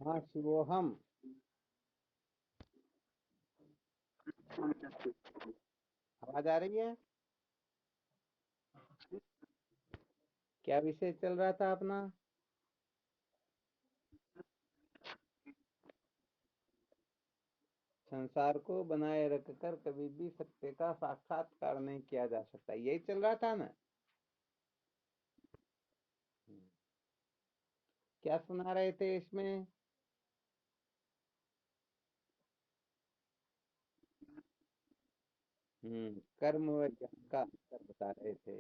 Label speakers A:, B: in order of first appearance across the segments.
A: हाँ, शिवोहम। आवाज आ रही है? क्या विषय चल रहा था अपना? संसार को बनाए रखकर कभी भी सत्य का साक्षात्कार नहीं किया जा सकता, यही चल रहा था ना? क्या सुना रहे थे इसमें? कर्म व ज्ञान का अंतर बता रहे थे।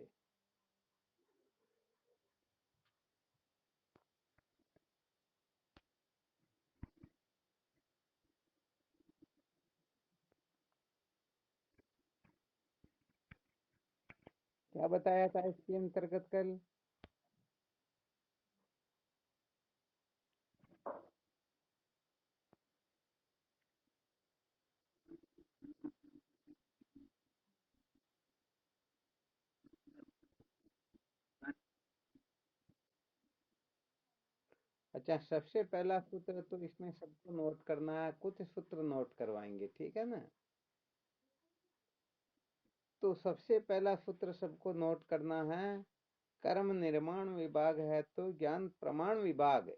A: क्या बताया था इसके अंतर्गत कल? अच्छा, सबसे पहला सूत्र तो इसमें सबको नोट करना है, कुछ सूत्र नोट करवाएंगे, ठीक है ना? तो सबसे पहला सूत्र सबको नोट करना है। कर्म निर्माण विभाग है तो ज्ञान प्रमाण विभाग है।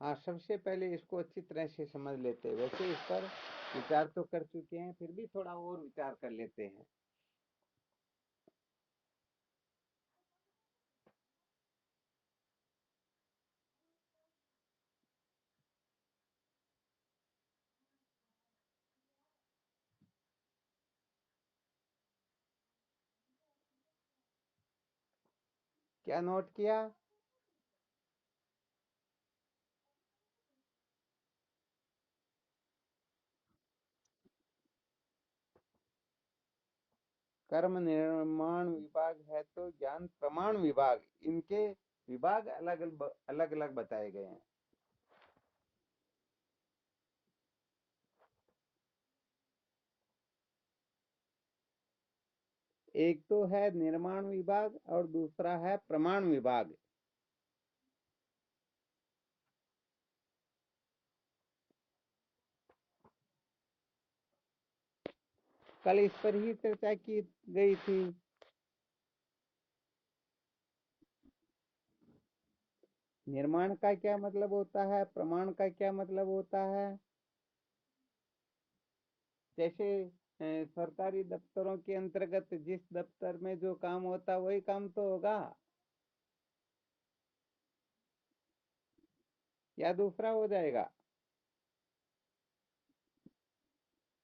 A: हाँ, सबसे पहले इसको अच्छी तरह से समझ लेते हैं। वैसे इस पर विचार तो कर चुके हैं, फिर भी थोड़ा और विचार कर लेते हैं। क्या नोट किया? कर्म निर्माण विभाग है तो ज्ञान प्रमाण विभाग, इनके विभाग अलग अलग अलग बताए गए हैं। एक तो है निर्माण विभाग और दूसरा है प्रमाण विभाग। कल इस पर ही चर्चा की गई थी। निर्माण का क्या मतलब होता है, प्रमाण का क्या मतलब होता है? जैसे सरकारी दफ्तरों के अंतर्गत जिस दफ्तर में जो काम होता है वही काम तो होगा, या दूसरा हो जाएगा?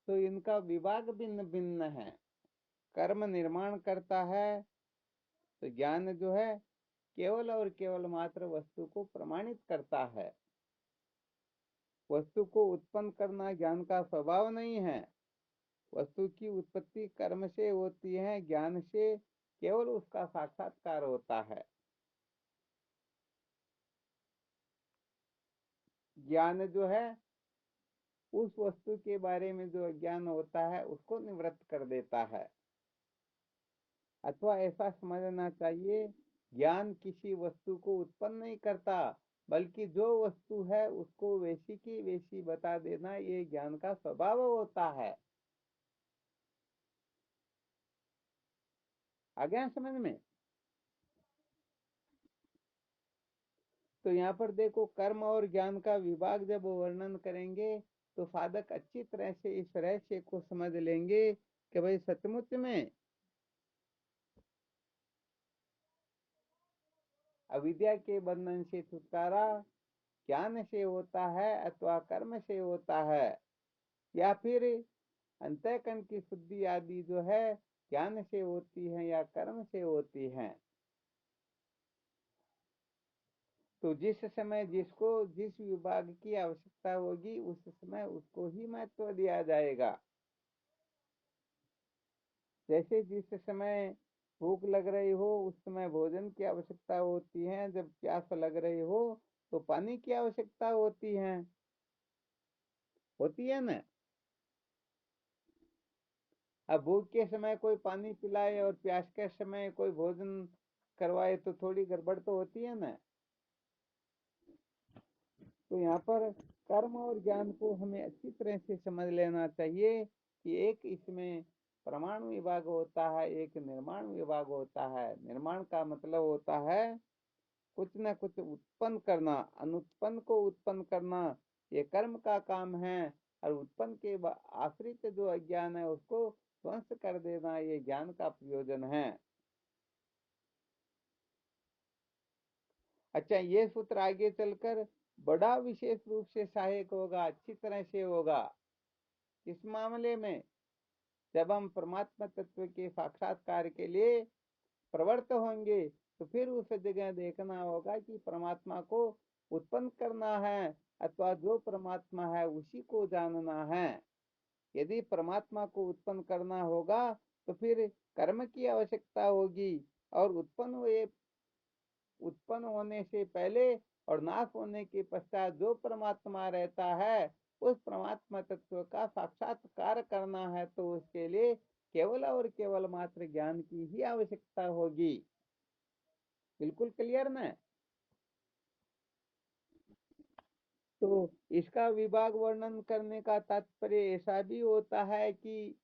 A: तो इनका विभाग भिन्न भिन्न है। कर्म निर्माण करता है तो ज्ञान जो है केवल और केवल मात्र वस्तु को प्रमाणित करता है। वस्तु को उत्पन्न करना ज्ञान का स्वभाव नहीं है। वस्तु की उत्पत्ति कर्म से होती है, ज्ञान से केवल उसका साक्षात्कार होता है। ज्ञान जो है उस वस्तु के बारे में जो अज्ञान होता है उसको निवृत्त कर देता है। अथवा ऐसा समझना चाहिए, ज्ञान किसी वस्तु को उत्पन्न नहीं करता, बल्कि जो वस्तु है उसको वैसी की वैसी बता देना ये ज्ञान का स्वभाव होता है। आ गया समझ में? तो यहाँ पर देखो, कर्म और ज्ञान का विभाग जब वर्णन करेंगे तो साधक अच्छी तरह से इस रहस्य को समझ लेंगे कि भाई सचमुच में अविद्या के बंधन से छुटकारा ज्ञान से होता है अथवा कर्म से होता है, या फिर अंतःकरण की शुद्धि आदि जो है ज्ञान से होती है या कर्म से होती है। तो जिस समय जिसको जिस विभाग की आवश्यकता होगी उस समय उसको ही महत्व दिया जाएगा। जैसे जिस समय भूख लग रही हो उस समय भोजन की आवश्यकता होती है, जब प्यास लग रही हो तो पानी की आवश्यकता होती है ना? अब भूख के समय कोई पानी पिलाए और प्यास के समय कोई भोजन करवाए तो थोड़ी गड़बड़ तो होती है ना? तो यहाँ पर कर्म और ज्ञान को हमें अच्छी तरह से समझ लेना चाहिए कि एक इसमें प्रमाण विभाग होता है, एक निर्माण विभाग होता है। निर्माण का मतलब होता है कुछ न कुछ उत्पन्न करना, अनुत्पन्न को उत्पन्न करना, ये कर्म का काम है। और उत्पन्न के आश्रित जो अज्ञान है उसको ध्वंस कर देना, ये ज्ञान का प्रयोजन है। अच्छा, ये सूत्र आगे चलकर बड़ा विशेष रूप से सहायक होगा, अच्छी तरह से होगा। इस मामले में जब हम परमात्मा तत्व के साक्षात्कार के लिए प्रवृत्त होंगे तो फिर उस जगह देखना होगा कि परमात्मा को उत्पन्न करना है अथवा जो परमात्मा है उसी को जानना है। यदि परमात्मा को उत्पन्न करना होगा तो फिर कर्म की आवश्यकता होगी, और उत्पन्न होने से पहले और नाश होने के पश्चात जो परमात्मा रहता है उस परमात्मा तत्व का साक्षात्कार करना है, तो उसके लिए केवल और केवल मात्र ज्ञान की ही आवश्यकता होगी। बिल्कुल क्लियर ना? तो इसका विभाग वर्णन करने का तात्पर्य ऐसा भी होता है कि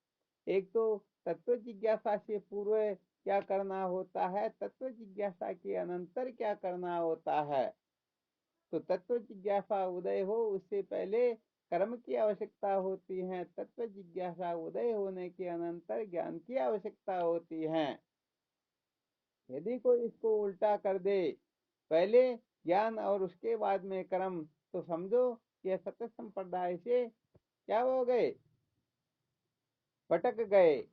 A: एक तो तत्व जिज्ञासा से पूर्व क्या करना होता है, तत्व जिज्ञासा के अनंतर क्या करना होता है। तो तत्व जिज्ञासा उदय हो उससे पहले कर्म की आवश्यकता होती है, तत्व जिज्ञासा उदय होने के अनंतर ज्ञान की आवश्यकता होती है। यदि कोई इसको उल्टा कर दे, पहले ज्ञान और उसके बाद में कर्म, तो समझो ये सत्य संप्रदाय से क्या हो गए, भटक गए।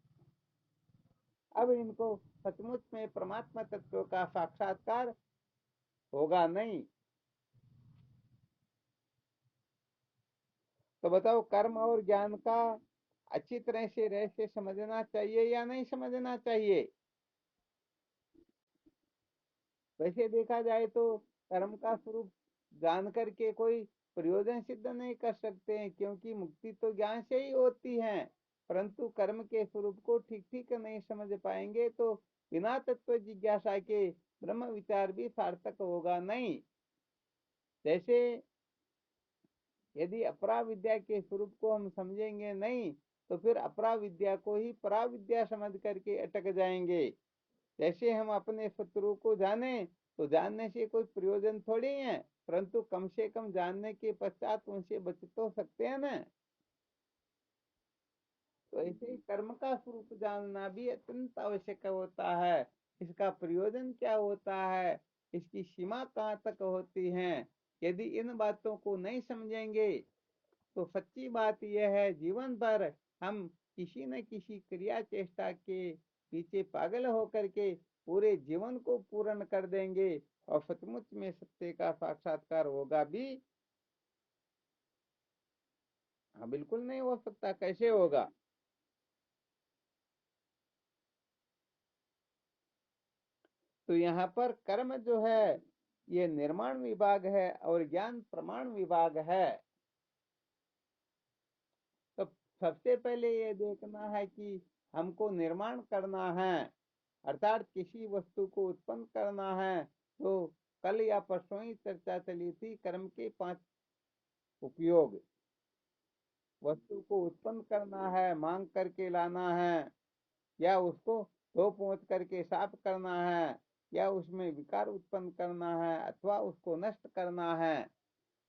A: अब इनको सचमुच में परमात्मा तत्व का साक्षात्कार होगा नहीं। तो बताओ, कर्म और ज्ञान का अच्छी तरह से रहस्य समझना चाहिए या नहीं समझना चाहिए? वैसे देखा जाए तो कर्म का स्वरूप जान करके कोई प्रयोजन सिद्ध नहीं कर सकते हैं, क्योंकि मुक्ति तो ज्ञान से ही होती है। परंतु कर्म के स्वरूप को ठीक ठीक नहीं समझ पाएंगे तो बिना तत्व जिज्ञासा के ब्रह्म विचार भी सार्थक होगा नहीं। जैसे यदि अपरा विद्या के स्वरूप को हम समझेंगे नहीं तो फिर अपरा विद्या को ही परा विद्या समझ करके अटक जाएंगे। जैसे हम अपने शत्रु को जाने तो जानने से कोई प्रयोजन थोड़ी है, परंतु कम से कम जानने के पश्चात उनसे बच तो सकते हैं ना। तो ऐसे ही कर्म का स्वरूप जानना भी अत्यंत आवश्यक होता है। इसका प्रयोजन क्या होता है, इसकी सीमा कहाँ तक होती है, यदि इन बातों को नहीं समझेंगे तो सच्ची बात यह है जीवन भर हम किसी न किसी क्रिया चेष्टा के पीछे पागल होकर के पूरे जीवन को पूर्ण कर देंगे, और सचमुच में सत्य का साक्षात्कार होगा भी? हाँ, बिल्कुल नहीं हो सकता। कैसे होगा? तो यहाँ पर कर्म जो है ये निर्माण विभाग है और ज्ञान प्रमाण विभाग है। तो सबसे पहले ये देखना है कि हमको निर्माण करना है, अर्थात किसी वस्तु को उत्पन्न करना है। तो कल या परसों ही चर्चा चली थी कर्म के 5 उपयोग। वस्तु को उत्पन्न करना है, मांग करके लाना है, या उसको धो पोंछ करके साफ करना है, या उसमें विकार उत्पन्न करना है अथवा उसको नष्ट करना है।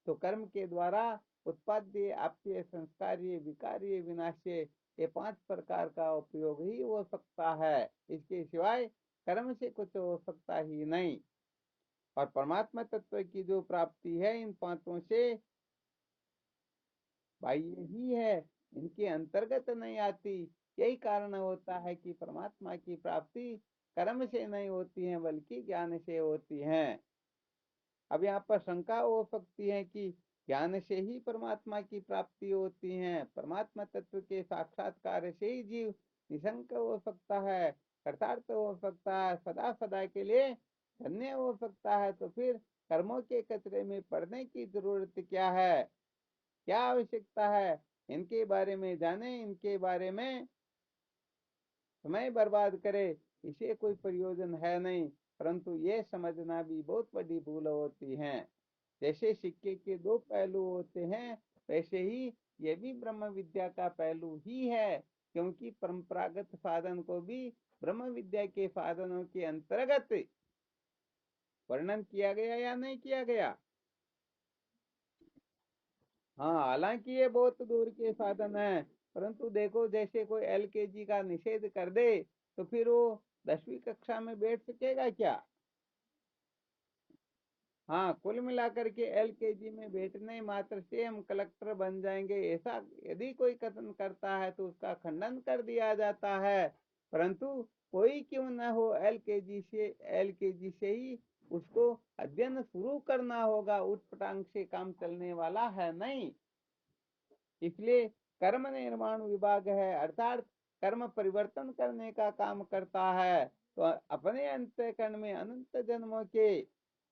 A: तो कर्म के द्वारा उत्पाद्य, आपके संस्कार्य, विकार्य, विनाश्य, ये 5 प्रकार का उपयोग ही हो सकता है। इसके सिवाय कर्म से कुछ हो सकता ही नहीं। और परमात्मा तत्व की जो प्राप्ति है इन 5 से बाह्य ही है, इनके अंतर्गत नहीं आती। यही कारण होता है कि परमात्मा की प्राप्ति कर्म से नहीं होती है बल्कि ज्ञान से होती है। अब यहाँ पर शंका हो सकती है कि ज्ञान से ही परमात्मा की प्राप्ति होती है, परमात्मा तत्व के साक्षात्कार से ही जीव निशंक हो सकता है, कृतार्थ हो सकता है, सदा सदा के लिए धन्य हो सकता है। तो फिर कर्मों के कचरे में पड़ने की जरूरत क्या है, क्या आवश्यकता है? इनके बारे में जाने, इनके बारे में समय बर्बाद करे, इसे कोई प्रयोजन है नहीं। परंतु ये समझना भी बहुत बड़ी भूल होती है। जैसे सिक्के के दो पहलू होते हैं, वैसे ही ये भी ब्रह्म विद्या का पहलू ही है, क्योंकि परंपरागत साधन को भी ब्रह्म विद्या के साधनों के अंतर्गत वर्णन किया गया या नहीं किया गया। हाँ, हालांकि ये बहुत दूर के साधन है, परंतु देखो जैसे कोई एलकेजी का निषेध कर दे तो फिर वो 10वीं कक्षा में बैठ सकेगा क्या। हाँ, कुल मिलाकर के एलकेजी में बैठने मात्र से हम कलेक्टर बन जाएंगे, ऐसा यदि कोई कथन करता है तो उसका खंडन कर दिया जाता है। परंतु कोई क्यों न हो, एलकेजी से ही उसको अध्ययन शुरू करना होगा, उठपटांग से काम चलने वाला है नहीं। इसलिए कर्म निर्माण विभाग है, अर्थात कर्म परिवर्तन करने का काम करता है। तो अपने अंतःकरण में अनंत जन्मों के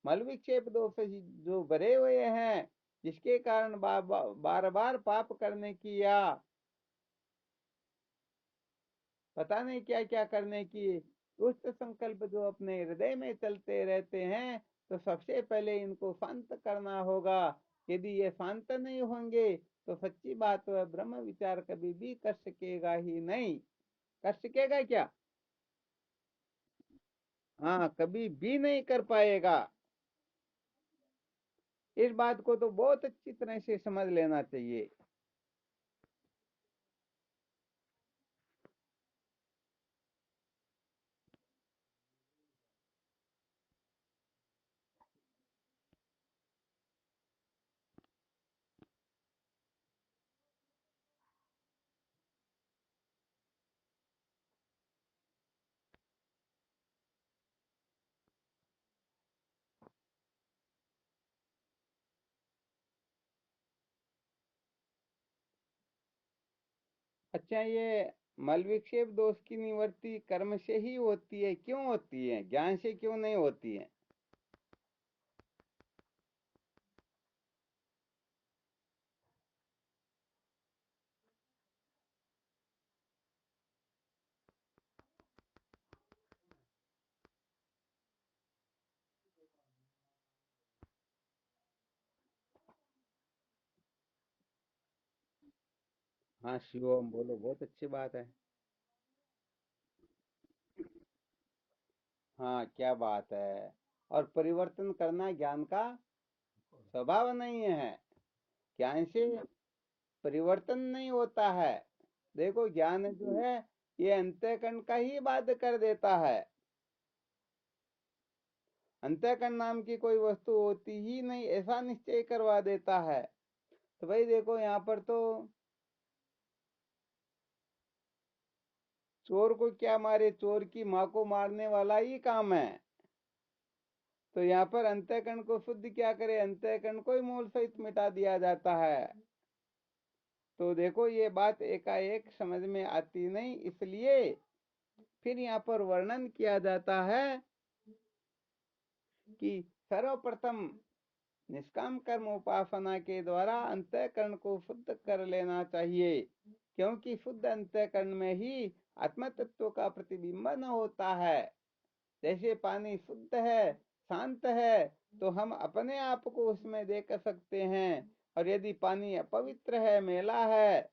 A: मल विक्षेप दोष जो भरे हुए हैं, जिसके कारण बार बार पाप करने की या पता नहीं क्या क्या करने की दुष्ट संकल्प जो अपने हृदय में चलते रहते हैं, तो सबसे पहले इनको शांत करना होगा। यदि ये शांत नहीं होंगे तो सच्ची बात है, ब्रह्म विचार कभी भी कर सकेगा ही नहीं। कर सकेगा क्या। हाँ, कभी भी नहीं कर पाएगा। इस बात को तो बहुत अच्छी तरह से समझ लेना चाहिए। अच्छा, ये मल विक्षेप दोष की निवृत्ति कर्म से ही होती है, क्यों होती है, ज्ञान से क्यों नहीं होती है। हाँ शिवम बोलो, बहुत अच्छी बात है। हाँ, क्या बात है। और परिवर्तन करना ज्ञान का स्वभाव नहीं है। ज्ञान से परिवर्तन नहीं होता है। देखो ज्ञान जो है, ये अंतःकरण का ही बाध्य कर देता है। अंतःकरण नाम की कोई वस्तु होती ही नहीं, ऐसा निश्चय करवा देता है। तो भाई देखो यहाँ पर तो चोर को क्या मारे, चोर की माँ को मारने वाला ही काम है। तो यहाँ पर अंतःकरण को शुद्ध क्या करे, अंतःकरण को ही मूल सहित मिटा दिया जाता है। तो देखो ये बात एकाएक समझ में आती नहीं, इसलिए फिर यहाँ पर वर्णन किया जाता है कि सर्वप्रथम निष्काम कर्म उपासना के द्वारा अंतःकरण को शुद्ध कर लेना चाहिए, क्योंकि शुद्ध अंतःकरण में ही आत्म तत्व का प्रतिबिंबन होता है। जैसे पानी शुद्ध है, शांत है, तो हम अपने आप को उसमें देख सकते हैं। और यदि पानी अपवित्र है, मैला है,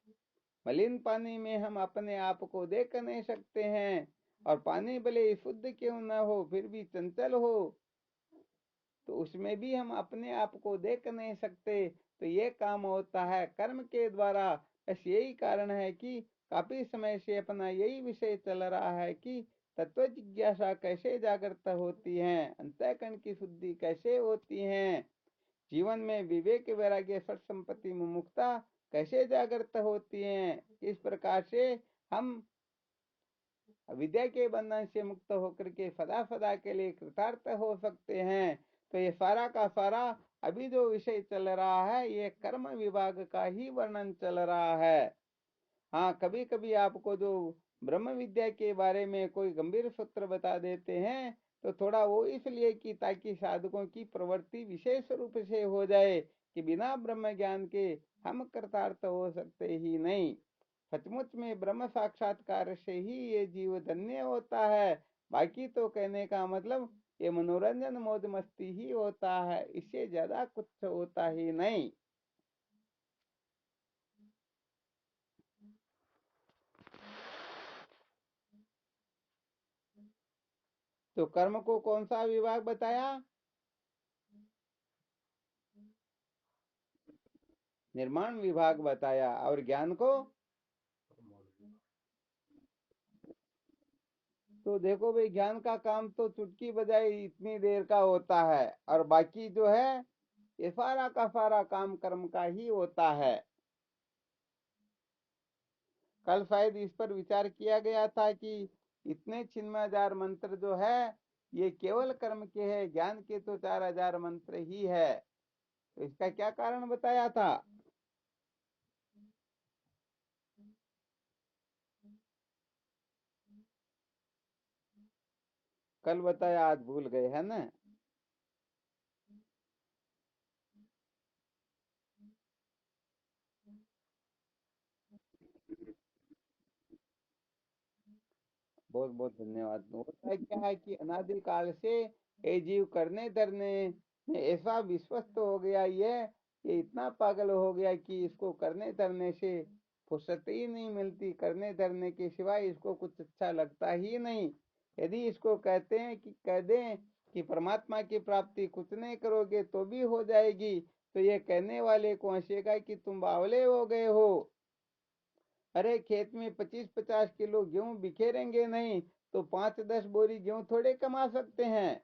A: मलिन पानी में हम अपने आप को देख नहीं सकते हैं। और पानी भले ही शुद्ध क्यों न हो, फिर भी चंचल हो, तो उसमें भी हम अपने आप को देख नहीं सकते। तो ये काम होता है कर्म के द्वारा। बस यही कारण है कि काफी समय से अपना यही विषय चल रहा है कि तत्व जिज्ञासा कैसे जागृत होती है, अंतःकरण की शुद्धि कैसे होती है, जीवन में विवेक वैराग्य सठ संपत्ति मुमुक्षुता कैसे जागृत होती है। इस प्रकार से हम विद्या के बंधन से मुक्त होकर के सदा सदा के लिए कृतार्थ हो सकते हैं। तो ये सारा का सारा अभी जो विषय चल रहा है, ये कर्म विभाग का ही वर्णन चल रहा है। हाँ, कभी कभी आपको जो ब्रह्म विद्या के बारे में कोई गंभीर सूत्र बता देते हैं, तो थोड़ा वो इसलिए कि ताकि साधकों की प्रवृत्ति विशेष रूप से हो जाए कि बिना ब्रह्म ज्ञान के हम कृतार्थ हो सकते ही नहीं। सचमुच में ब्रह्म साक्षात्कार से ही ये जीव धन्य होता है। बाकी तो कहने का मतलब ये मनोरंजन मौज मस्ती ही होता है, इससे ज्यादा कुछ होता ही नहीं। तो कर्म को कौन सा विभाग बताया? निर्माण विभाग बताया। और ज्ञान को? तो देखो भाई, ज्ञान का काम तो चुटकी बजाई इतनी देर का होता है, और बाकी जो है ये सारा का सारा काम कर्म का ही होता है। कल शायद इस पर विचार किया गया था कि इतने छिन्नजार मंत्र जो है ये केवल कर्म के हैं, ज्ञान के तो 4000 मंत्र ही है। तो इसका क्या कारण बताया था? कल बताया, आज भूल गए है ना? बहुत बहुत धन्यवाद। होता है क्या है कि अनादि काल से ये जीव करने धरने में ऐसा विश्वस्त हो गया, ये इतना पागल हो गया कि इसको करने धरने से फुर्सत ही नहीं मिलती, करने धरने के सिवाय इसको कुछ अच्छा लगता ही नहीं। यदि इसको कहते हैं कि कह दें कि परमात्मा की प्राप्ति कुछ नहीं करोगे तो भी हो जाएगी, तो ये कहने वाले को हंसेगा कि तुम बावले हो गए हो। अरे खेत में 25-50 किलो गेहूं बिखेरेंगे नहीं तो 5-10 बोरी गेहूं थोड़े कमा सकते हैं।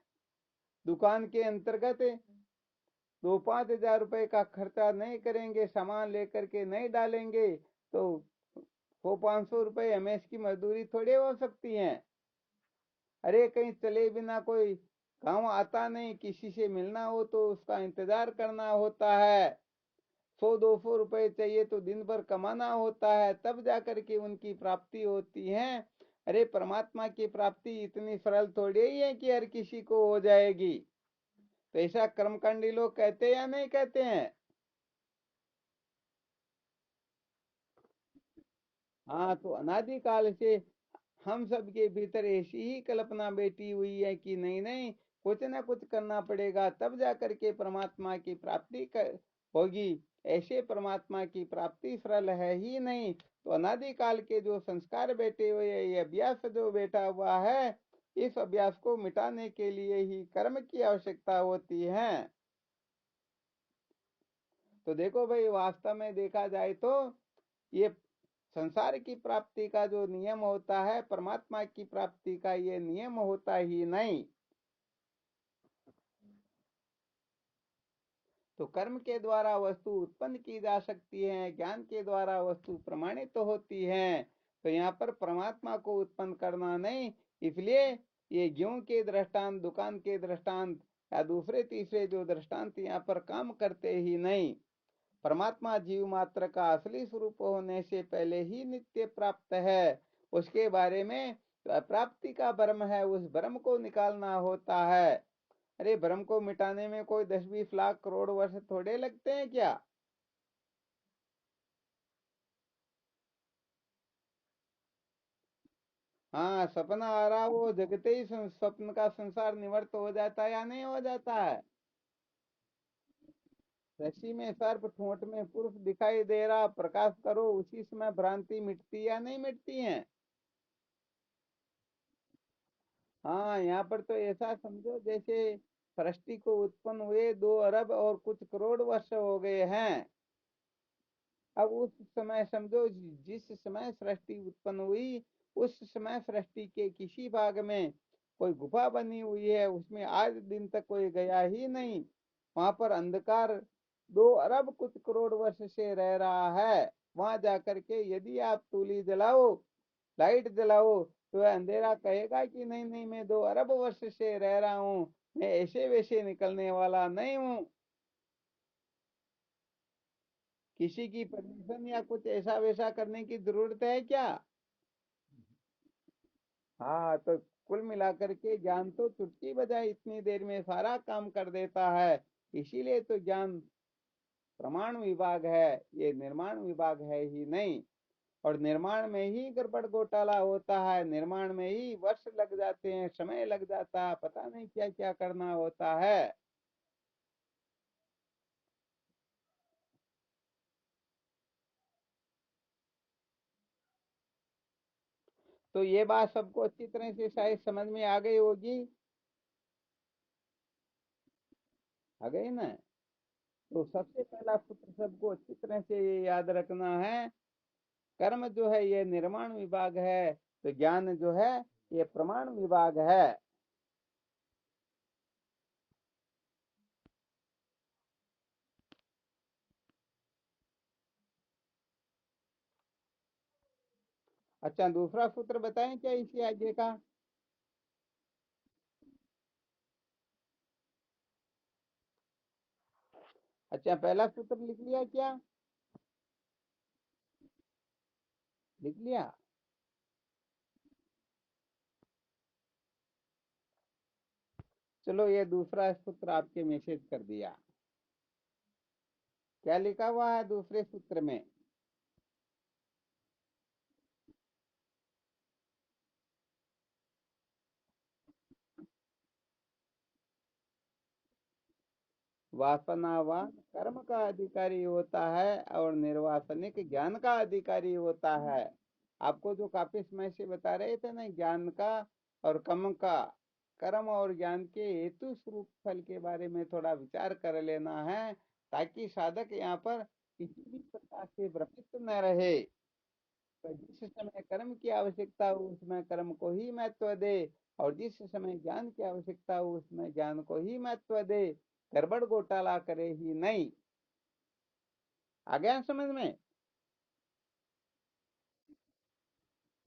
A: दुकान के अंतर्गत 2-5 हजार रुपए का खर्चा नहीं करेंगे, सामान लेकर के नहीं डालेंगे तो 100-500 रुपए हमें इसकी मजदूरी थोड़े हो सकती है। अरे कहीं चले बिना कोई गांव आता नहीं, किसी से मिलना हो तो उसका इंतजार करना होता है। 100-200 रुपए चाहिए तो दिन भर कमाना होता है, तब जाकर के उनकी प्राप्ति होती है। अरे परमात्मा की प्राप्ति इतनी सरल थोड़ी ही है कि हर किसी को हो जाएगी। तो ऐसा कर्मकांडी लोग कहते हैं या नहीं कहते हैं? हाँ, तो अनादि काल से हम सब के भीतर ऐसी ही कल्पना बैठी हुई है कि नहीं नहीं, कुछ ना कुछ करना पड़ेगा तब जाकर के परमात्मा की प्राप्ति होगी। ऐसे परमात्मा की प्राप्ति सरल है ही नहीं। तो अनादि काल के जो संस्कार बैठे हुए हैं, ये अभ्यास जो बैठा हुआ है, इस अभ्यास को मिटाने के लिए ही कर्म की आवश्यकता होती है। तो देखो भाई, वास्तव में देखा जाए तो ये संसार की प्राप्ति का जो नियम होता है, परमात्मा की प्राप्ति का ये नियम होता ही नहीं। तो कर्म के द्वारा वस्तु उत्पन्न की जा सकती है, ज्ञान के द्वारा वस्तु प्रमाणित तो होती है। तो यहाँ पर परमात्मा को उत्पन्न करना नहीं, इसलिए ये गेहूं के दृष्टांत, दुकान के दृष्टांत या दूसरे तीसरे जो दृष्टांत यहाँ पर काम करते ही नहीं। परमात्मा जीव मात्र का असली स्वरूप होने से पहले ही नित्य प्राप्त है। उसके बारे में प्राप्ति का भ्रम है, उस भ्रम को निकालना होता है। अरे भ्रम को मिटाने में कोई 10-20 लाख करोड़ वर्ष थोड़े लगते हैं क्या? हाँ, सपना आ रहा वो जगते ही स्वप्न का संसार निवृत्त हो जाता है या नहीं हो जाता है? रस्सी में सर्प, ठोंठ में पुरुष दिखाई दे रहा, प्रकाश करो उसी समय भ्रांति मिटती या नहीं मिटती है? हाँ, यहाँ पर तो ऐसा समझो जैसे सृष्टि को उत्पन्न हुए 2 अरब और कुछ करोड़ वर्ष हो गए हैं। अब उस समय समझो, जिस समय सृष्टि उत्पन्न हुई उस समय सृष्टि के किसी भाग में कोई गुफा बनी हुई है, उसमें आज दिन तक कोई गया ही नहीं। वहां पर अंधकार 2 अरब कुछ करोड़ वर्ष से रह रहा है। वहां जाकर के यदि आप तूली जलाओ, लाइट जलाओ, तो वह अंधेरा कहेगा कि नहीं नहीं, मैं 2 अरब वर्ष से रह रहा हूँ, मैं ऐसे वैसे निकलने वाला नहीं हूँ। किसी की परमिशन या कुछ ऐसा वैसा करने की जरूरत है क्या? हाँ, तो कुल मिलाकर के ज्ञान तो चुटकी बजाए इतनी देर में सारा काम कर देता है। इसीलिए तो ज्ञान प्रमाण विभाग है, ये निर्माण विभाग है ही नहीं। और निर्माण में ही गड़बड़ घोटाला होता है, निर्माण में ही वर्ष लग जाते हैं, समय लग जाता है, पता नहीं क्या क्या करना होता है। तो ये बात सबको अच्छी तरह से शायद समझ में आ गई होगी। आ गई ना। तो सबसे पहला सूत्र सबको अच्छी तरह से ये याद रखना है, कर्म जो है ये निर्माण विभाग है, तो ज्ञान जो है ये प्रमाण विभाग है। अच्छा, दूसरा सूत्र बताएं क्या इसी आगे का। अच्छा, पहला सूत्र लिख लिया क्या? लिख लिया। चलो, ये दूसरा सूत्र आपके मैसेज कर दिया। क्या लिखा हुआ है दूसरे सूत्र में? वासनावान कर्म का अधिकारी होता है और निर्वासनिक ज्ञान का अधिकारी होता है। आपको जो काफी समय से बता रहे थे ना, ज्ञान का और कर्म का, कर्म और ज्ञान के हेतु स्वरूप फल के बारे में थोड़ा विचार कर लेना है, ताकि साधक यहाँ पर किसी भी प्रकार से भ्रमित न रहे। तो जिस समय कर्म की आवश्यकता हो उसमें कर्म को ही महत्व दे, और जिस समय ज्ञान की आवश्यकता हो उसमें ज्ञान को ही महत्व दे, गड़बड़ घोटाला करे ही नहीं। आ गया समझ में?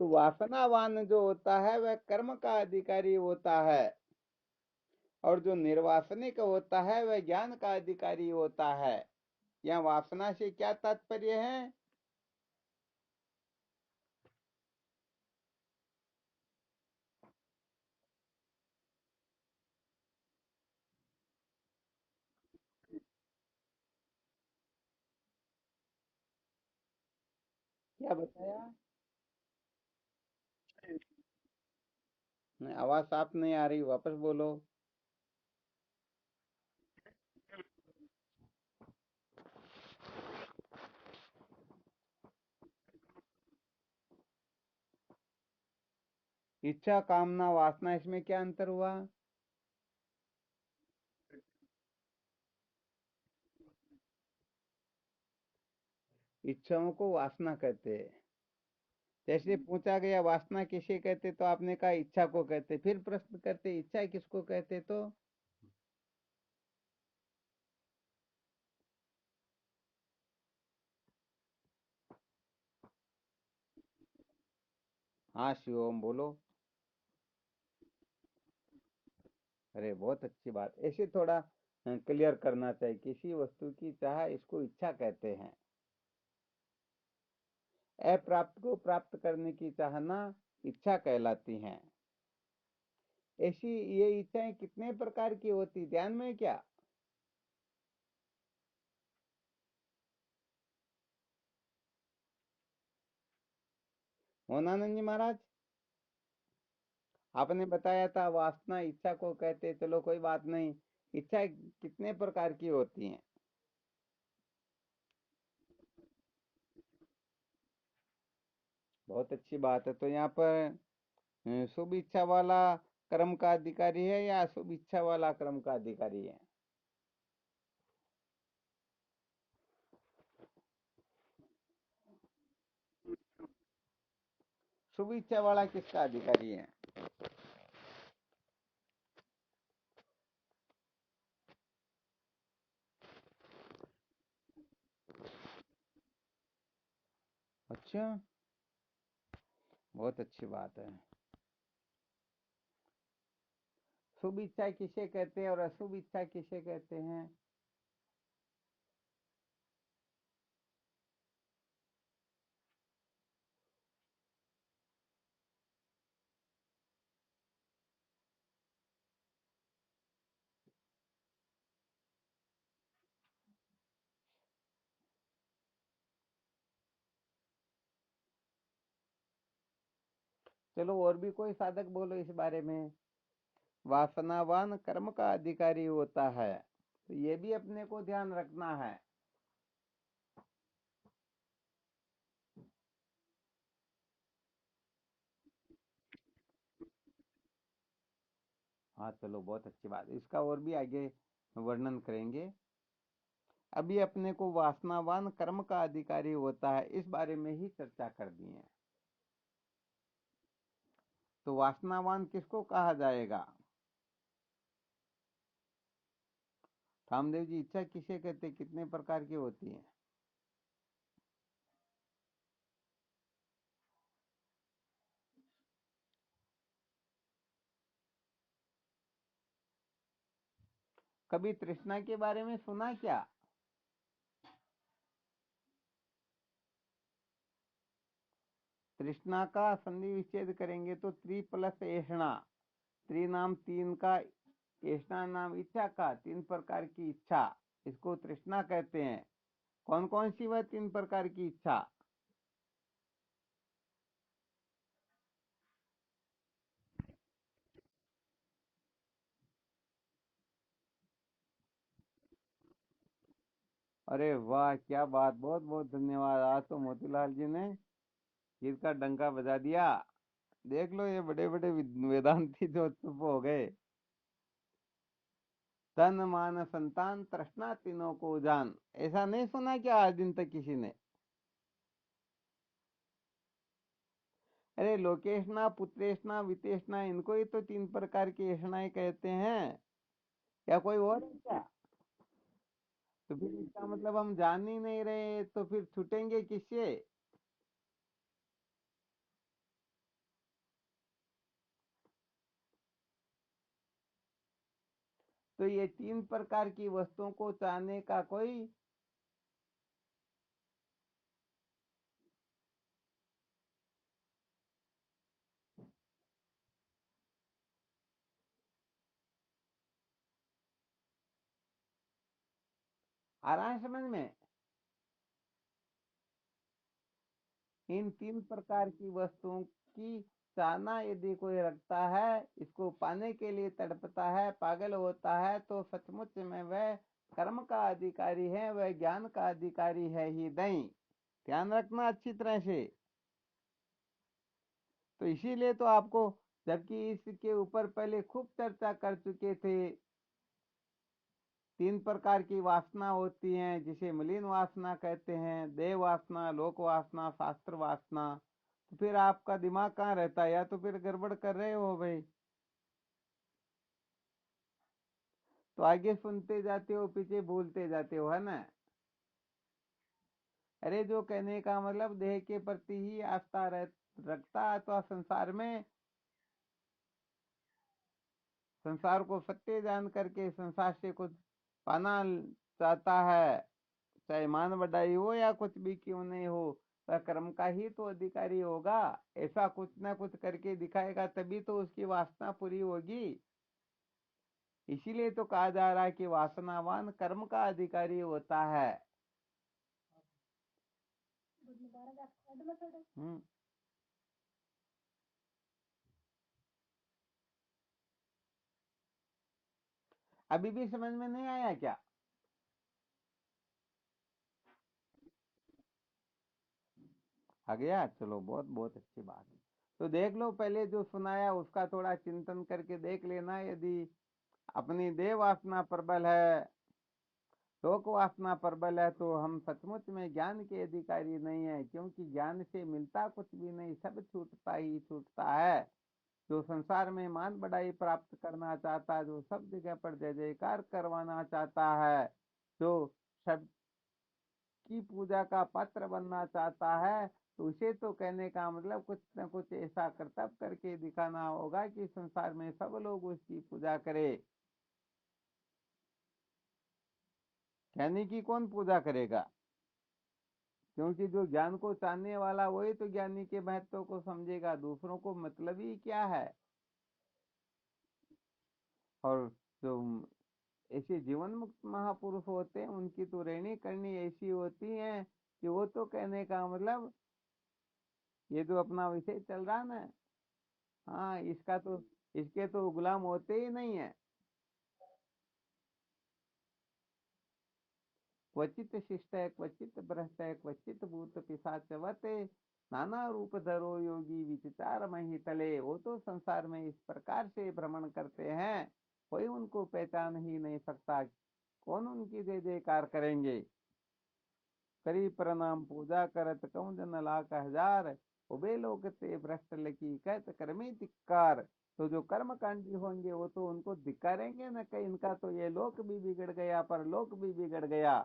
A: तो वासनावान जो होता है वह कर्म का अधिकारी होता है, और जो निर्वासनिक होता है वह ज्ञान का अधिकारी होता है। यहाँ वासना से क्या तात्पर्य है? क्या बताया? नहीं, आवाज साफ नहीं आ रही, वापस बोलो। इच्छा, कामना, वासना, इसमें क्या अंतर हुआ? इच्छाओं को वासना कहते हैं। जैसे पूछा गया वासना किसे कहते, तो आपने कहा इच्छा को कहते, फिर प्रश्न करते इच्छा किसको कहते, तो हाँ शिवम बोलो। अरे बहुत अच्छी बात, ऐसे थोड़ा क्लियर करना चाहिए, किसी वस्तु की चाह इसको इच्छा कहते हैं। अप्राप्त को प्राप्त करने की चाहना इच्छा कहलाती हैं। ऐसी ये इच्छाएं कितने प्रकार की होती, ध्यान में क्या? मोनानंद जी महाराज, आपने बताया था वासना इच्छा को कहते, चलो कोई बात नहीं, इच्छा कितने प्रकार की होती हैं? बहुत अच्छी बात है। तो यहाँ पर शुभ इच्छा वाला कर्म का अधिकारी है या अशुभ इच्छा वाला कर्म का अधिकारी है? शुभ इच्छा वाला किसका अधिकारी है? अच्छा, बहुत अच्छी बात है। शुभ इच्छा किसे कहते हैं और अशुभ इच्छा किसे कहते हैं? चलो और भी कोई साधक बोलो इस बारे में। वासनावान कर्म का अधिकारी होता है, तो ये भी अपने को ध्यान रखना है। हाँ चलो, बहुत अच्छी बात है, इसका और भी आगे वर्णन करेंगे। अभी अपने को वासनावान कर्म का अधिकारी होता है इस बारे में ही चर्चा कर दी है। तो वासनावान किसको कहा जाएगा? रामदेव जी, इच्छा किसे कहते, कितने प्रकार की होती है? कभी तृष्णा के बारे में सुना क्या? तृष्णा का संधि विच्छेद करेंगे तो त्रि प्लस ऐषणा, त्रि नाम तीन का, ऐषणा नाम इच्छा का, तीन प्रकार की इच्छा, इसको तृष्णा कहते हैं। कौन कौन सी वह तीन प्रकार की इच्छा? अरे वाह, क्या बात, बहुत बहुत धन्यवाद। आज तो मोतीलाल जी ने खीर का डंका बजा दिया। देख लो, ये बड़े बड़े वेदांती जो चुप हो गए। तन मान संतान तृष्णा तीनों को जान, ऐसा नहीं सुना क्या आज दिन तक किसी ने? अरे लोकेशना, पुत्रेशना, वितेशना, इनको ही तो तीन प्रकार की ऐषणाएं कहते हैं। क्या कोई और है क्या? तो फिर इसका मतलब हम जान ही नहीं रहे, तो फिर छूटेंगे किससे? तो ये तीन प्रकार की वस्तुओं को चाहने का कोई आ रहा है समझ में? इन तीन प्रकार की वस्तुओं की चाहना यदि कोई रखता है, इसको पाने के लिए तड़पता है, पागल होता है, तो सचमुच में वह कर्म का अधिकारी है, वह ज्ञान का अधिकारी है ही नहीं। ध्यान रखना अच्छी तरह से। तो इसीलिए तो आपको, जबकि इसके ऊपर पहले खूब चर्चा कर चुके थे, तीन प्रकार की वासना होती हैं, जिसे मलिन वासना कहते हैं, देह वासना, लोक वासना, शास्त्र वासना। तो फिर आपका दिमाग कहाँ रहता है? या तो फिर गड़बड़ कर रहे हो भाई। तो आगे सुनते जाते हो, पीछे भूलते जाते हो, है ना? अरे जो कहने का मतलब, देह के प्रति ही आस्था रखता है तो संसार में, संसार को सत्य जान करके संसार से कुछ पाना चाहता है, चाहे मान बढ़ाई हो या कुछ भी क्यों नहीं हो, वह कर्म का ही तो अधिकारी होगा। ऐसा कुछ ना कुछ करके दिखाएगा, तभी तो उसकी वासना पूरी होगी। इसीलिए तो कहा जा रहा है कि वासनावान कर्म का अधिकारी होता है। हम्म। अभी भी समझ में नहीं आया क्या? आ गया, चलो बहुत बहुत अच्छी बात है। तो देख लो, पहले जो सुनाया उसका थोड़ा चिंतन करके देख लेना। यदि अपनी देह वासना प्रबल है, शोक वासना प्रबल है, तो हम सचमुच में ज्ञान के अधिकारी नहीं है, क्योंकि ज्ञान से मिलता कुछ भी नहीं, सब छूटता ही छूटता है। जो संसार में मान बढ़ाई प्राप्त करना चाहता है, जो सब जगह पर जय जयकार करवाना चाहता है, जो सबकी पूजा का पात्र बनना चाहता है, तो उसे तो कहने का मतलब कुछ न कुछ ऐसा कर्तव्य करके दिखाना होगा कि संसार में सब लोग उसकी पूजा करें। ज्ञानी की कौन पूजा करेगा? क्योंकि जो ज्ञान को चाहने वाला, वही तो ज्ञानी के महत्व को समझेगा, दूसरों को मतलब ही क्या है। और जो ऐसे जीवन मुक्त महापुरुष होते हैं, उनकी तो रहनी करनी ऐसी होती है कि वो तो कहने का मतलब, ये जो अपना विषय चल रहा ना, हाँ, इसके तो गुलाम होते ही नहीं है। क्वचित शिष्ट क्वचित भ्रष्ट क्वचित भूत पिशाचवत नाना रूप धरो योगी विचितार मही तले। वो तो संसार में इस प्रकार से भ्रमण करते हैं, कोई उनको पहचान ही नहीं सकता। कौन उनकी जय जयकार करेंगे। करी प्रणाम पूजा करत कहूँ जन लाख हजार, उबे लोग ते भ्रष्ट लकी कहत कर्मी धिक्कार। तो जो कर्म कांडी होंगे वो तो उनको धिक्कारेंगे न, कहीं इनका तो ये लोक भी बिगड़ गया पर लोक भी बिगड़ गया।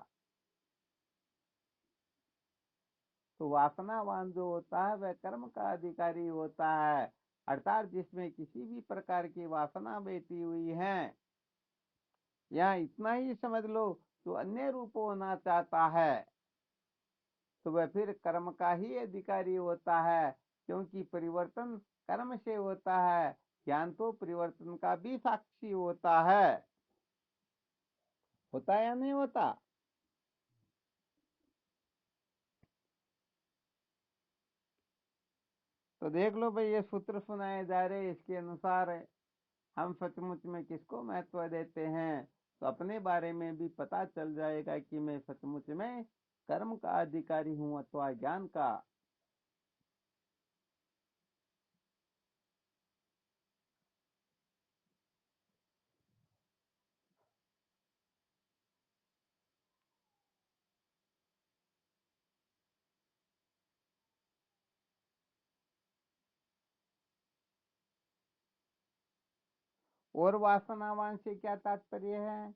A: तो वासनावान जो होता है वह कर्म का अधिकारी होता है, अर्थात जिसमें किसी भी प्रकार की वासना बैठी हुई है। या इतना ही समझ लो, जो अन्य रूप होना चाहता है तो वह फिर कर्म का ही अधिकारी होता है, क्योंकि परिवर्तन कर्म से होता है। ज्ञान तो परिवर्तन का भी साक्षी होता है। होता या नहीं होता। तो देख लो भाई, ये सूत्र सुनाए जा रहे, इसके अनुसार हम सचमुच में किसको महत्व देते हैं। तो अपने बारे में भी पता चल जाएगा कि मैं सचमुच में कर्म का अधिकारी हूँ अथवा ज्ञान का। और वासनावान से क्या तात्पर्य है।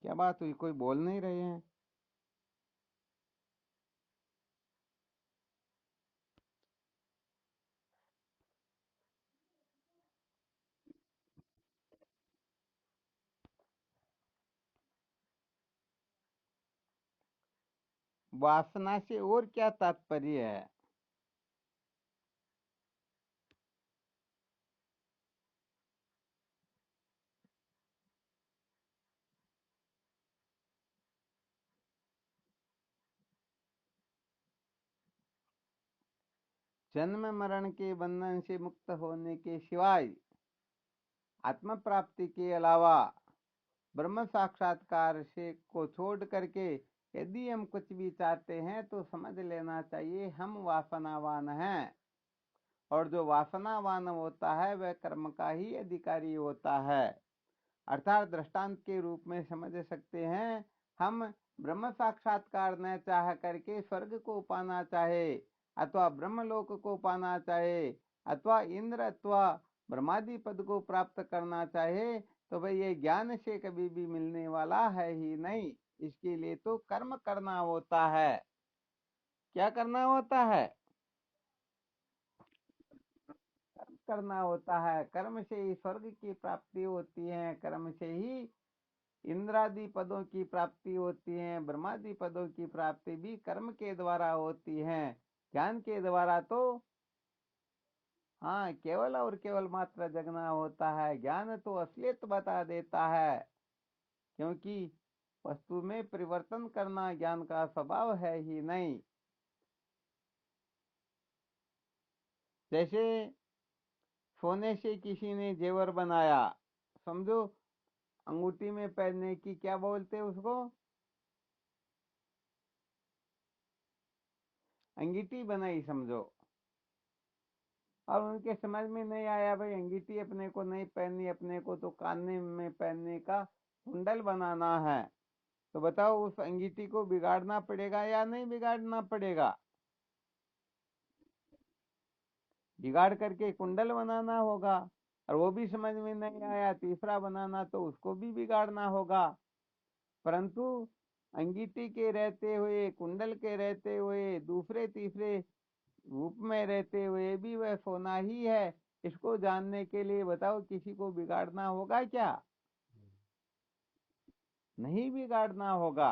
A: क्या बात हुई, कोई बोल नहीं रहे हैं। वासना से और क्या तात्पर्य है। जन्म मरण के बंधन से मुक्त होने के सिवाय, आत्म प्राप्ति के अलावा, ब्रह्म साक्षात्कार से को छोड़ करके यदि हम कुछ भी चाहते हैं तो समझ लेना चाहिए हम वासनावान हैं। और जो वासनावान होता है वह कर्म का ही अधिकारी होता है। अर्थात दृष्टांत के रूप में समझ सकते हैं, हम ब्रह्म साक्षात्कार न चाह करके स्वर्ग को पाना चाहे अथवा ब्रह्मलोक को पाना चाहे अथवा इंद्र अथवा ब्रह्मादि पद को प्राप्त करना चाहे, तो भाई ये ज्ञान से कभी भी मिलने वाला है ही नहीं। इसके लिए तो कर्म करना होता है। क्या करना होता है। कर्म करना होता है। कर्म से ही स्वर्ग की प्राप्ति होती है, कर्म से ही इंद्रादि पदों की प्राप्ति होती है, ब्रह्मादि पदों की प्राप्ति भी कर्म के द्वारा होती है। ज्ञान के द्वारा तो हाँ, केवल और केवल मात्र जगना होता है। ज्ञान तो असलियत बता देता है, क्योंकि वस्तु में परिवर्तन करना ज्ञान का स्वभाव है ही नहीं। जैसे सोने से किसी ने जेवर बनाया, समझो, अंगूठी में पहनने की क्या बोलते हैं उसको, अंगीठी बनाई समझो। और उनके समझ में नहीं आया भाई अंगीठी अपने को नहीं पहननी, अपने को तो कान में पहनने का कुंडल बनाना है। तो बताओ उस अंगीठी को बिगाड़ना पड़ेगा या नहीं बिगाड़ना पड़ेगा। बिगाड़ करके कुंडल बनाना होगा। और वो भी समझ में नहीं आया, तीसरा बनाना तो उसको भी बिगाड़ना होगा। परंतु अंगीठी के रहते हुए, कुंडल के रहते हुए दूसरे तीसरे रूप में रहते हुए भी वह सोना ही है। इसको जानने के लिए बताओ किसी को बिगाड़ना होगा क्या? नहीं बिगाड़ना होगा।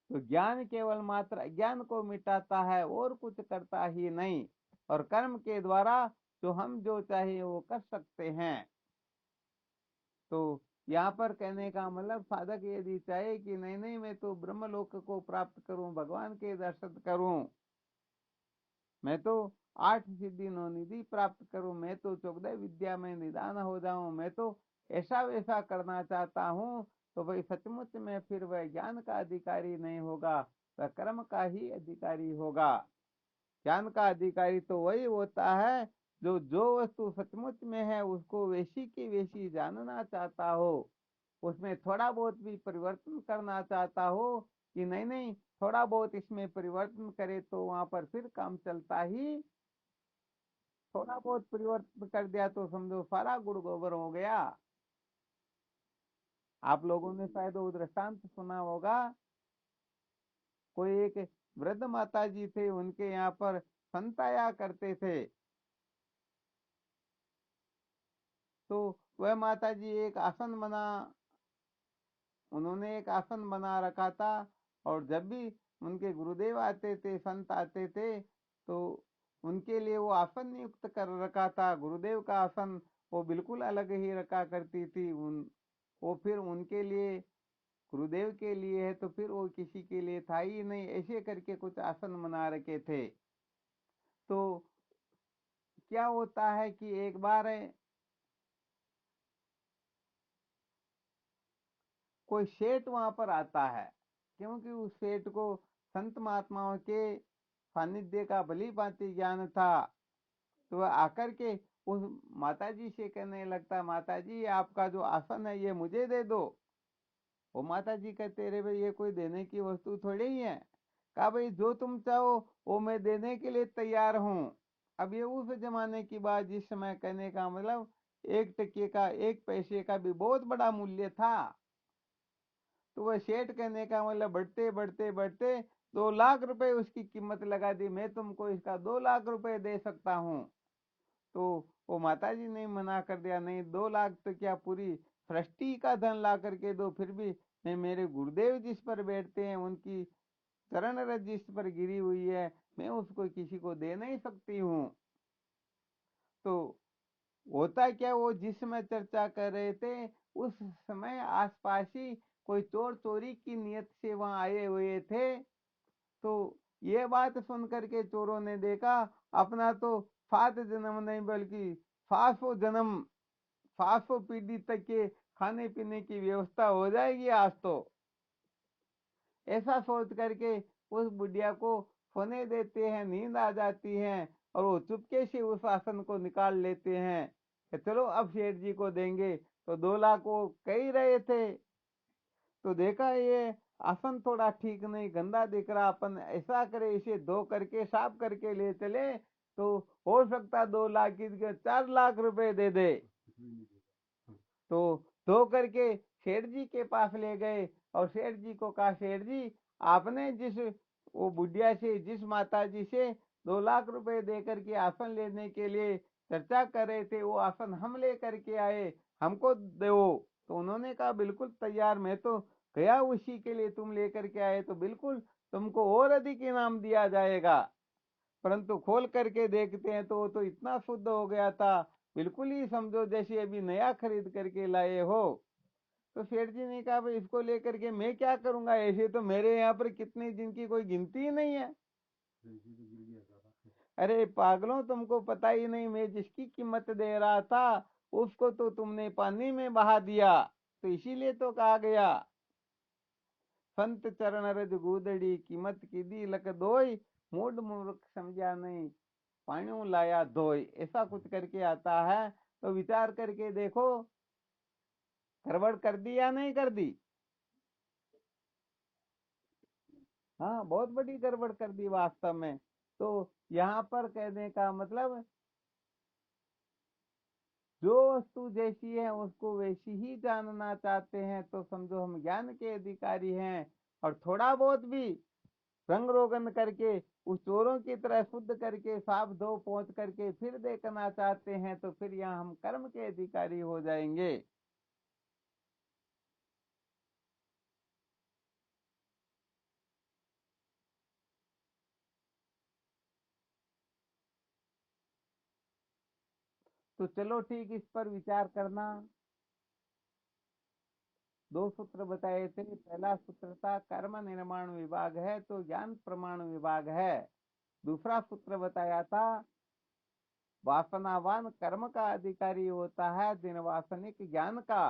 A: तो ज्ञान केवल मात्र अज्ञान को मिटाता है और कुछ करता ही नहीं। और कर्म के द्वारा जो हम जो चाहे वो कर सकते हैं। तो यहाँ पर कहने का मतलब साधक यदि चाहे कि नहीं नहीं मैं तो ब्रह्मलोक को प्राप्त करूं, भगवान के दर्शन करूं, मैं तो 8 सिद्धि 9 निधि प्राप्त करूं, मैं तो 14 विद्या में निदान हो जाऊं, मैं तो ऐसा वैसा करना चाहता हूं, तो भाई सचमुच में फिर वह ज्ञान का अधिकारी नहीं होगा, वह कर्म का ही अधिकारी होगा। ज्ञान का अधिकारी तो वही होता है जो जो वस्तु सचमुच में है उसको वैसी की वैसी जानना चाहता हो, उसमें थोड़ा बहुत भी परिवर्तन करना चाहता हो कि नहीं नहीं थोड़ा बहुत इसमें परिवर्तन करे तो वहां पर फिर काम चलता ही। थोड़ा बहुत परिवर्तन कर दिया तो समझो सारा गुड़ गोबर हो गया। आप लोगों ने शायद वो दृष्टांत सुना होगा। कोई एक वृद्ध माता जी थे, उनके यहाँ पर संत आया करते थे। तो वह माता जी एक आसन बना उन्होंने एक आसन बना रखा था। और जब भी उनके गुरुदेव आते थे, संत आते थे, तो उनके लिए वो आसन नियुक्त कर रखा था। गुरुदेव का आसन वो बिल्कुल अलग ही रखा करती थी। वो फिर उनके लिए, गुरुदेव के लिए है तो फिर वो किसी के लिए था ही नहीं, ऐसे करके कुछ आसन बना रखे थे। तो क्या होता है कि एक बार कोई सेठ वहां पर आता है, क्योंकि उस सेठ को संत महात्माओं के सानिध्य का भली भांति ज्ञान था। तो वह आकर के उस माता जी से कहने लगता, माता जी आपका जो आसन है ये मुझे दे दो। वो माता जी कहते रे भाई ये कोई देने की वस्तु थोड़ी ही है। कहा भाई जो तुम चाहो वो मैं देने के लिए तैयार हूँ। अब ये उस जमाने की बात जिस समय कहने का मतलब 1 टके का 1 पैसे का भी बहुत बड़ा मूल्य था। तो वह सेठ कहने का मतलब बढ़ते बढ़ते बढ़ते 2 लाख रुपए उसकी कीमत लगा दी, मैं तुमको इसका 2 लाख रुपए दे सकता हूँ। तो वो माता जी ने मना कर दिया, नहीं 2 लाख तो क्या पूरी सृष्टि का धन ला करके दो फिर भी मैं, मेरे गुरुदेव जिस पर बैठते हैं उनकी चरण रज जिस पर गिरी हुई है, मैं उसको किसी को दे नहीं सकती हूँ। तो होता क्या, वो जिस समय चर्चा कर रहे थे उस समय आसपास ही कोई चोर चोरी की नियत से वहां आए हुए थे। तो ये बात सुन करके चोरों ने देखा अपना तो 7 जन्म नहीं बल्कि 500 जन्म, 500 पीढ़ी तक के खाने पीने की व्यवस्था हो जाएगी आज तो। ऐसा सोच करके उस बुढ़िया को सोने देते हैं, नींद आ जाती है और वो चुपके से उस आसन को निकाल लेते हैं कि चलो अब सेठ जी को देंगे। तो 2 लाख वो कह ही रहे थे। तो देखा ये आसन थोड़ा ठीक नहीं, गंदा दिख रहा, अपन ऐसा करे इसे धो करके साफ करके ले चले तो हो सकता 2 लाख की जगह 4 लाख रुपए दे दे। तो धो करके सेठ जी के पास ले गए और सेठ जी को कहा, सेठ जी आपने जिस वो बुढ़िया से, जिस माता जी से 2 लाख रुपए दे करके आसन लेने के लिए चर्चा कर रहे थे, वो आसन हम ले करके आए, हमको दो। तो उन्होंने कहा बिल्कुल तैयार, मैं तो गया उसी के लिए, तुम लेकर के आए तो बिल्कुल तुमको और अधिक इनाम दिया जाएगा। परंतु खोल करके देखते हैं तो वो तो इतना शुद्ध हो गया था, बिल्कुल ही समझो जैसे अभी नया खरीद करके लाए हो। तो सेठ जी ने कहा भाई इसको लेकर के मैं क्या करूंगा, ऐसे तो मेरे यहाँ पर कितने जिनकी कोई गिनती ही नहीं है। अरे पागलों तुमको पता ही नहीं, मैं जिसकी कीमत दे रहा था उसको तो तुमने पानी में बहा दिया। तो इसीलिए तो कहा गया, संत चरण रज गूदड़ी कीमत की दी लक दोई, मूड मूर्ख समझा नहीं पानी लाया धोई, ऐसा कुछ करके आता है। तो विचार करके देखो गड़बड़ कर दी या नहीं कर दी। हाँ बहुत बड़ी गड़बड़ कर दी वास्तव में। तो यहाँ पर कहने का मतलब जो वस्तु जैसी है उसको वैसी ही जानना चाहते हैं तो समझो हम ज्ञान के अधिकारी हैं। और थोड़ा बहुत भी रंग रोगन करके उस चोरों की तरह शुद्ध करके साफ धो पहुंच करके फिर देखना चाहते हैं तो फिर यहाँ हम कर्म के अधिकारी हो जाएंगे। तो चलो ठीक, इस पर विचार करना। दो सूत्र बताए थे। पहला सूत्र था कर्म निर्माण विभाग है तो ज्ञान प्रमाण विभाग है। दूसरा सूत्र बताया था वासनावान कर्म का अधिकारी होता है, दिन वासनिक ज्ञान का।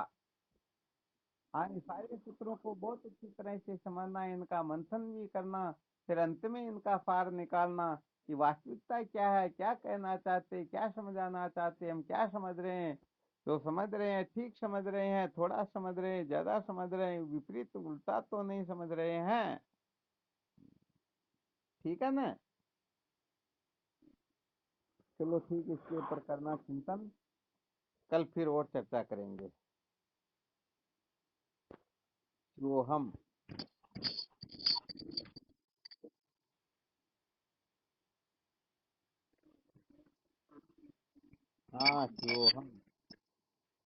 A: हाँ, इन सारे सूत्रों को बहुत अच्छी तरह से समझना, इनका मंथन भी करना, फिर अंत में इनका सार निकालना कि वास्तविकता क्या है, क्या कहना चाहते, क्या समझाना चाहते, हम क्या समझ रहे हैं। जो समझ रहे हैं ठीक समझ रहे हैं, थोड़ा समझ रहे हैं, ज्यादा समझ रहे हैं, विपरीत उल्टा तो नहीं समझ रहे हैं। ठीक है ना। चलो ठीक, इसके ऊपर करना चिंतन, कल फिर और चर्चा करेंगे। वो हम। हाँ, वो हम।